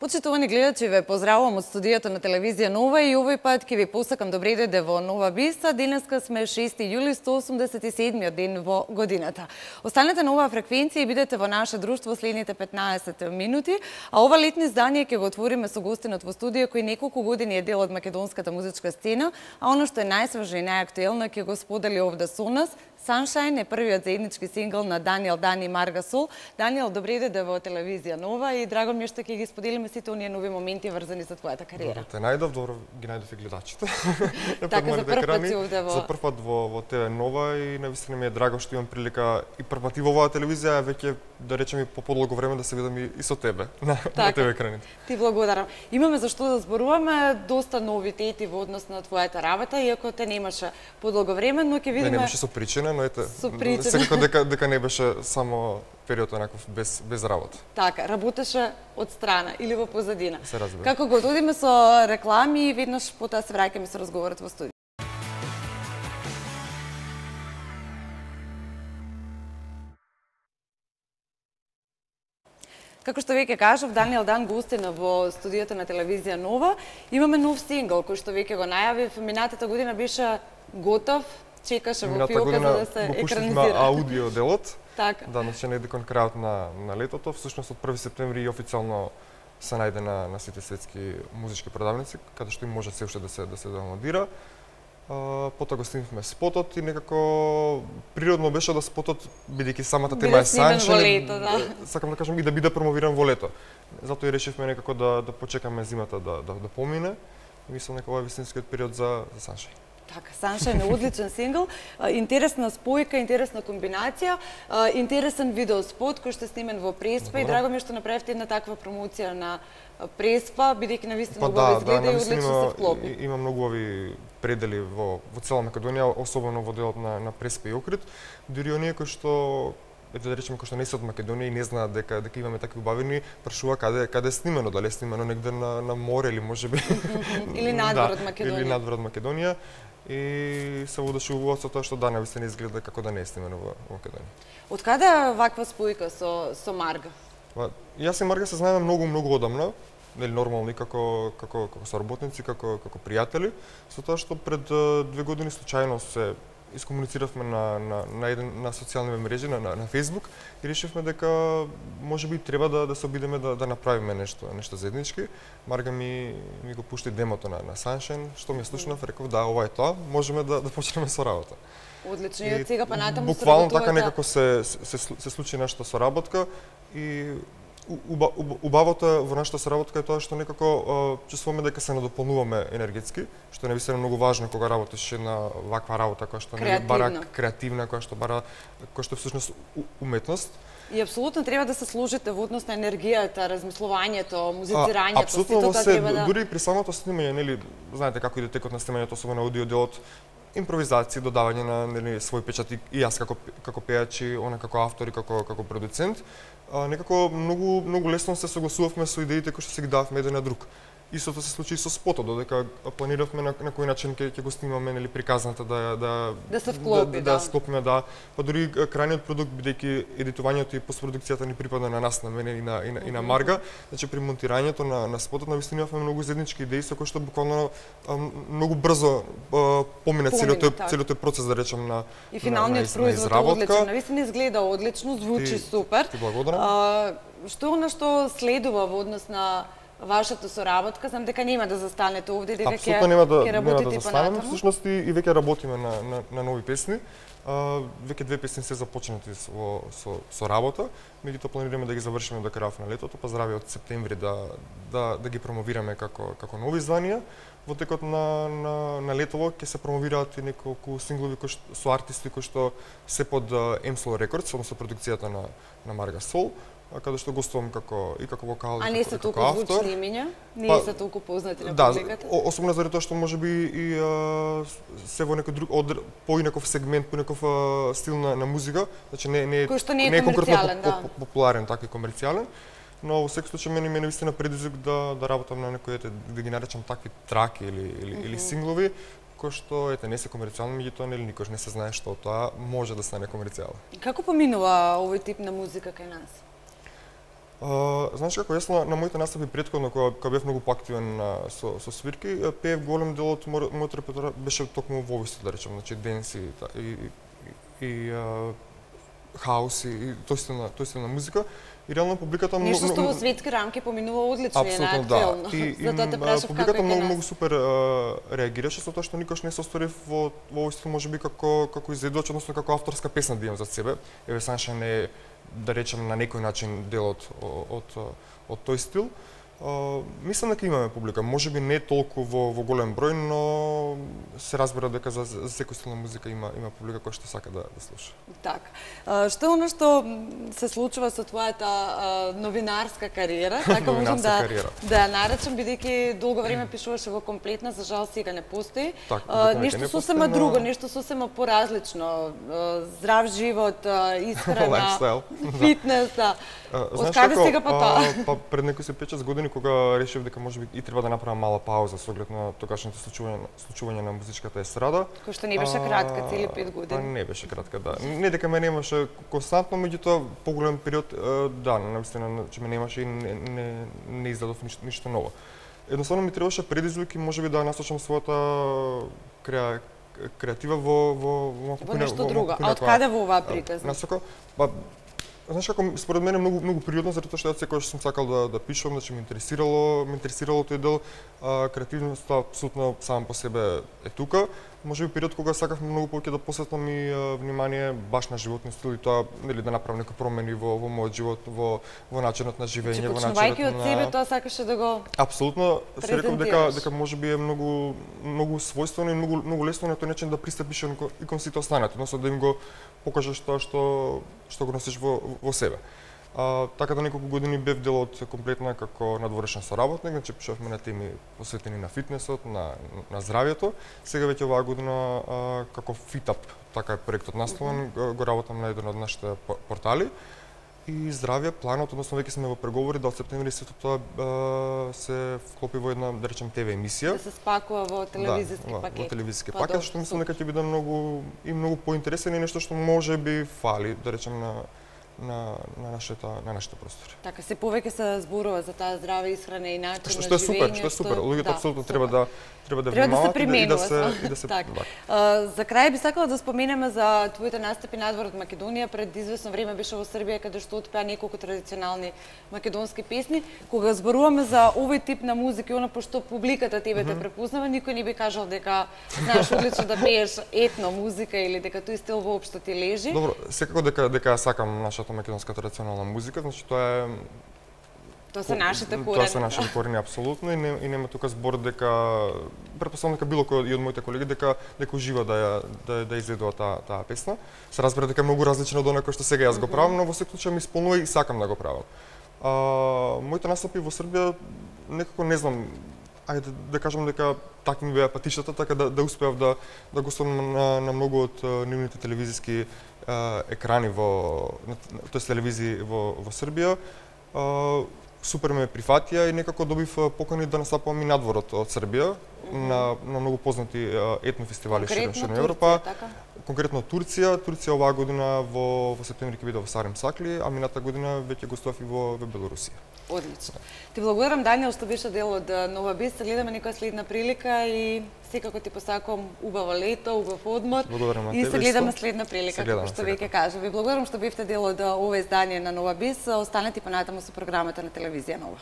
Почитувани гледачи, ве поздравувам од студиото на телевизија Нова и овој пат ќе ви посакам добре дојде во Нова Биса. Денеска сме 6 јули, 187 ден во годината. Останете на оваа фреквенција и бидете во наше друштво следните 15 минути, а ова летно издание ќе го отвориме со гостинот во студио кој неколку години е дел од македонската музичка сцена, а оно што е најсвежо и најактуелно ќе го сподели овде со нас. Sunshine е првиот заеднички сингл на Даниел Дан и Марга Сол. Даниел, добре дојде во телевизија Нова и драго ми е што ќе ги споделиме сите оние нови моменти врзани со твојата кариера. Те најдов, добро ги најдов и гледачите. Така, за прв пат си овде За прв пат во ТВ Нова и навистина ми е драго што имам прилика и прв пат и во оваа телевизија, веќе да речем и по подолго време да се видам и со тебе на ТВ екраните. Ти благодарам. Имаме за што да зборуваме, доста новитети во однос на твојата работа, иако те немаше подолго време, но ќе видиме. Не, немаше со причина, но ете, секако дека не беше само период онаков без работа. Така, работеше од страна или во позадина. Се разбира. Како го одиме со реклами и веднаш потоа се враќаме со разговорот во студио. Како што веќе кажав, Даниел Дан гостина во студиото на телевизија Нова. Имаме нов сингл кој што веќе го најавив. Минатата година беше готов, чекаше во филка за да се екранизира. Аудио делот. Така. Да, значи негде кон крајот на летото, всушност од 1 септември официјално се најде на сите светски музички продавници, каде што им може се уште да се домодира. Потоа го снимивме спотот и некако природно беше да спотот, бидејќи самата тема е Sunshine, сакам да кажам и да биде промовиран во лето. Затоа и решивме некако да почекаме зимата да помине. И мислам дека ова е вистинскиот период за Sunshine. Така, Sunshine е одличен сингл, интересна спојка, интересна комбинација, интересен видеоспот кој што е снимен во Преспа и драго ми е што направивте една таква промоција на Преспа, бидејќи навистина убаво изгледа и одлично се вклопи. Има многу ови предели во цела Македонија, особено во делот на Преспа и Охрид, дури оние кои што да речеме кои што не се од Македонија и не знаат дека имаме такви убавини, прашува каде е снимено, дали е снимено негде на море или можеби или надвор од Македонија. Или надвор од Македонија. И се воодушевуваат со тоа што да навистина изгледа како да не е снимено во Македонија. Од каде ваква спојка со Марга? Јас и Марга се знаеме многу одамна, нели нормално и како соработници, како пријатели, со тоа што пред 2 години случајно се искомунициравме на социјални мрежи, на Facebook и решивме дека можеби треба да се обидеме да направиме нешто заеднички. Марга ми го пушти демото на Sunshine, што ми слушнав, реков да, ова е тоа, можеме да почнеме со работа. Одлично, и од сега па натаму буквално така некако се случи нашата соработка и убавото во нашата соработка е тоа што некако чувствуваме дека се надополнуваме енергетски, што е навистина многу важно кога работиш една ваква работа која што не бара креативна, која што всушност уметност. И апсолутно треба да се сложите во однос на енергијата, размислувањето, музицирањето, апсолутно се, дури при самото снимање, нели, знаете како иде текот на снимањето, особено аудио делот, импровизација, додавање на свој печат и јас како пејач и она како автор и како продуцент, некако многу лесно се согласувавме со идеите кои што се ги дававме еден на друг. Истото се случи и со спотот, додека планиравме на кој начин ќе го снимаме, нели, приказната да се вклопи, да склопиме, да. Па дури крајниот продукт, бидејќи едитувањето и постпродукцијата ни припада на нас, на мене и на Марга, значи при монтирањето на спотот навистина имавме многу заеднички идеи со кои што буквално многу брзо помина целиот процес, да речем, на и финалниот производ одличен, навистина изгледа одлично, звучи супер. Ти благодарам. Што е она што следува во однос на вашата соработка? Знам дека нема да застанете овде, дека ќе работите понатаму. Всушност и веќе работиме на нови песни. Веќе 2 песни се започнати со работа, меѓутоа планираме да ги завршиме до крајот на летото, па здрави од септември да ги промовираме како нови изданија. Во текот на летово ќе се промовираат и неколку синглови со артисти кои што се под Emslo Records, односно продукцијата на Марга Сол, каде што гостувам како вокал и како автор. А не се толку звучни имиња? Не се толку познати на публиката? Да, особено заради тоа што можеби и се во некој друг поинаков сегмент, поинаков стил на музика, значи не е конкретно популарен, така и комерцијален. Но во секој случај мене вистина предизвик да работам на некои, да ги наречам такви траки или синглови, кои што не се комерцијални, меѓутоа никош не се знае што тоа може да стане комерцијално. Како поминува овој тип на музика кај нас? Знаеш како, јас на моите настапи претходно, кога бев многу поактивен со свирки, пеев голем дел од мојот репертоар беше токму во овој стил, да речем, значи денс и хаус и тој стил на музика. И реално публиката Нешто што во светски рамки поминува одлично и на актуелно. Затоа те прашав публиката како е многу супер реагираше со тоа што никош не се осторив во овој стил можеби како изедувач, односно како авторска песна да имам за себе. Еве Sunshine е, да речем, на некој начин дел од тој стил. Мислам дека имаме публика, можеби не толку во голем број, но се разбира дека за секој стил на музика има публика која што сака да слуша. Така. Што е оно што се случува со твојата новинарска кариера? Така можам да ја наречам, бидејќи долго време пишуваше во Комплетна, за жал сега не постои. Нешто сосема друго, нешто сосема поразлично. Здрав живот, исхрана, фитнес. Од каде сега па тоа? Па пред некои 5-6 години кога решив дека можеби и треба да направам мала пауза со оглед на тогашните случувања на музичката естрада. Кој што не беше кратка, цели 5 години. Па не беше кратка, да. Не дека ме немаше константно, меѓутоа поголем период, да, навистина, че ме немаше и не издадов ништо ново. Едноставно ми требаше предизвик и можеби да насочам својата креатива во нешто друго. А од каде во оваа приказна? Насока, па знаеш како, според мене многу природно, затоа што јас секогаш сум сакал да пишувам, значи ме интересирало тој дел, креативноста апсолутно сама по себе е тука. Можеби период кога сакав многу повеќе да посветам и внимание баш на животни стил и тоа, нели, да направам некои промени во мојот живот, во начинот на живење, во начинот на... Почнувајќи од себе, тоа сакаше да го апсолутно се реков дека можеби е многу својствено и многу лесно на тој начин да пристапиш и кон сите останати, односно да им го покажеш тоа што го носиш во себе. Така да неколку години бев дел од Комплетна како надворешен соработник, значи пишувавме на теми посветени на фитнесот, на здравјето. Сега веќе оваа година како Фитап, така е проектот наставен, го работам на еден од нашите портали. И здравје, планот, односно веќе сме во преговори да од септември сето тоа се вклопи во една, да речем, ТВ емисија. Да се спакува во телевизиски пакет. Во телевизиски пакет, што мислам дека ќе биде многу поинтересен и нешто што можеби фали, да речем, на нашите простори. Така, се повеќе се зборува за таа здрава исхрана и начин на живење. Што е супер. Луѓето апсолутно треба да внимаваат и да се За крај би сакала да споменеме за твоите настапи надвор од Македонија. Пред извесно време беше во Србија каде што отпеа неколку традиционални македонски песни. Кога зборуваме за овој тип на музика и она пошто публиката тебе те препознава, никој не би кажал дека знаеш одлично да пееш етно музика или дека тој стил воопшто ти лежи. Добро, секако дека сакам нашата македонска традиционална музика, значи тоа се нашите корени. Тоа се нашите корени апсолутно и нема тука збор дека претпоставувам дека било кој од моите колеги дека ужива да изведува таа песна. Се разбира дека е многу различна од она кој што сега јас го правам, но во секој случај ми исполнува и сакам да го правам. Моите настапи во Србија некако не знам, ајде да кажам дека така ми беа патишата, така да успеав да гостувам на многу од нивните телевизиски екрани тоест телевизии во Србија. Супер ме прифатија и некако добив покани да настапувам и надворот од Србија на многу познати етно фестивали широм Европа. Конкретно Турција. Турција оваа година во септември ќе биде во Сарем Сакли, а мината година веќе гостував и во Белорусија. Одлично. Ти благодарам, Даниел, што беше дел од Нова Бист. Гледаме некоја следна прилика и секако ти посакувам убаво лето, убав одмор. Благодарам на тебе. И се гледаме следна прилика, како што веќе кажа. Ви благодарам што бевте дел од ова издание на Нова Бист. Останете понатаму со програмата на телевизија Нова.